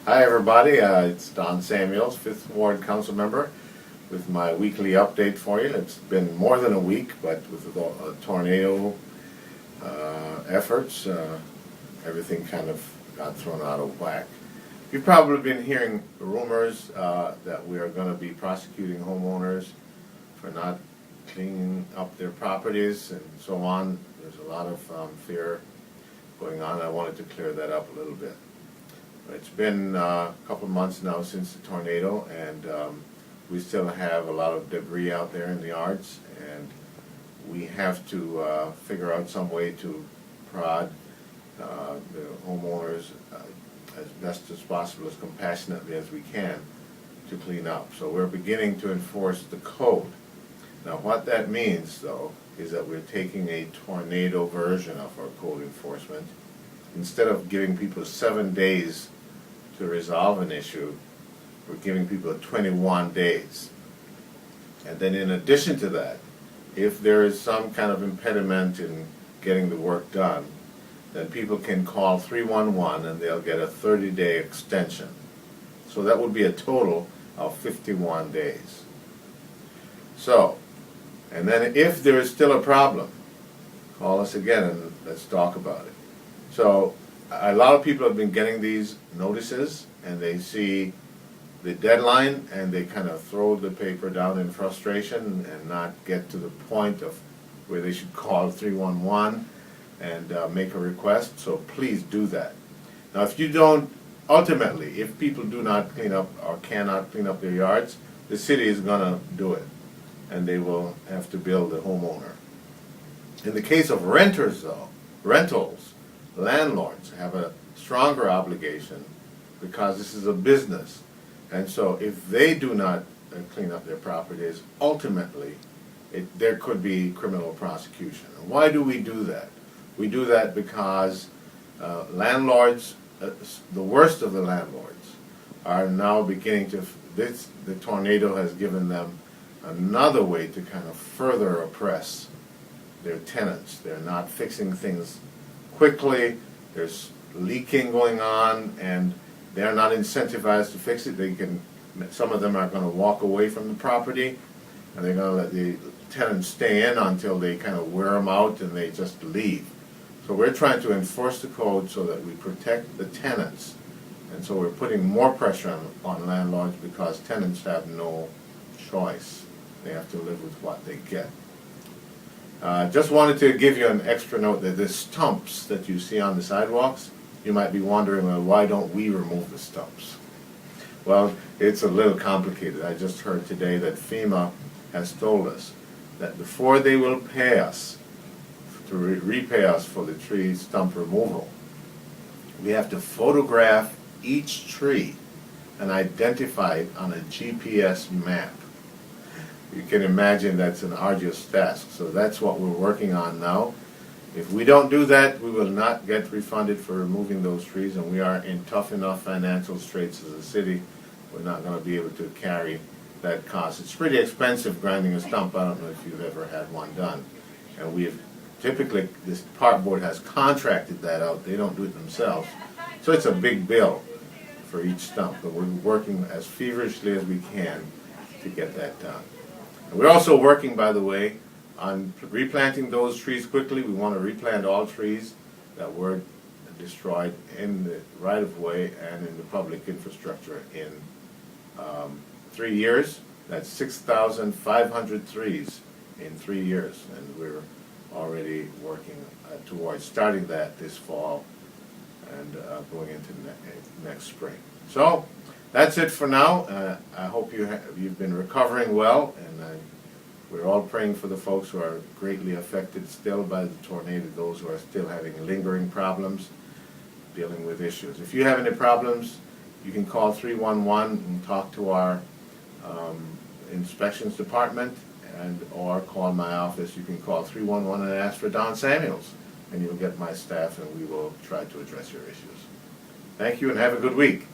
Hi everybody, it's Don Samuels, 5th Ward Council Member, with my weekly update for you. It's been more than a week, but with the tornado efforts, everything kind of got thrown out of whack. You've probably been hearing rumors that we are going to be prosecuting homeowners for not cleaning up their properties and so on. There's a lot of fear going on. I wanted to clear that up a little bit. It's been a couple of months now since the tornado, and we still have a lot of debris out there in the yards, and we have to figure out some way to prod the homeowners as best as possible, as compassionately as we can, to clean up. So we're beginning to enforce the code. Now what that means, though, is that we're taking a tornado version of our code enforcement. Instead of giving people 7 days to resolve an issue, we're giving people 21 days. And then in addition to that, if there is some kind of impediment in getting the work done, then people can call 311 and they'll get a 30-day extension. So that would be a total of 51 days. So, and then if there is still a problem, call us again and let's talk about it. So a lot of people have been getting these notices, and they see the deadline and they kind of throw the paper down in frustration and not get to the point of where they should call 311 and make a request. So please do that. Now if you don't, ultimately, if people do not clean up or cannot clean up their yards, the city is going to do it, and they will have to bill the homeowner. In the case of renters, though, rentals, landlords have a stronger obligation because this is a business. And so if they do not clean up their properties, ultimately there could be criminal prosecution. And why do we do that? We do that because landlords, the worst of the landlords, are now beginning to, the tornado has given them another way to kind of further oppress their tenants. They're not fixing things quickly, there's leaking going on, and they're not incentivized to fix it. They can, some of them are going to walk away from the property, and they're going to let the tenants stay in until they kind of wear them out and they just leave. So we're trying to enforce the code so that we protect the tenants, and so we're putting more pressure on landlords because tenants have no choice. They have to live with what they get. Just wanted to give you an extra note that the stumps that you see on the sidewalks, you might be wondering, well, why don't we remove the stumps? Well, it's a little complicated. I just heard today that FEMA has told us that before they will pay us to repay us for the tree stump removal, we have to photograph each tree and identify it on a GPS map. You can imagine that's an arduous task, so that's what we're working on now. If we don't do that, we will not get refunded for removing those trees, and we are in tough enough financial straits as a city. We're not going to be able to carry that cost. It's pretty expensive grinding a stump. I don't know if you've ever had one done. And we've typically, this park board has contracted that out. They don't do it themselves. So it's a big bill for each stump, but we're working as feverishly as we can to get that done. And we're also working, by the way, on replanting those trees quickly. We want to replant all trees that were destroyed in the right-of-way and in the public infrastructure in 3 years. That's 6,500 trees in 3 years, and we're already working towards starting that this fall and going into next spring. So that's it for now. I hope you've been recovering well, and we're all praying for the folks who are greatly affected still by the tornado, those who are still having lingering problems, dealing with issues. If you have any problems, you can call 311 and talk to our inspections department, or call my office. You can call 311 and ask for Don Samuels, and you'll get my staff, and we will try to address your issues. Thank you, and have a good week.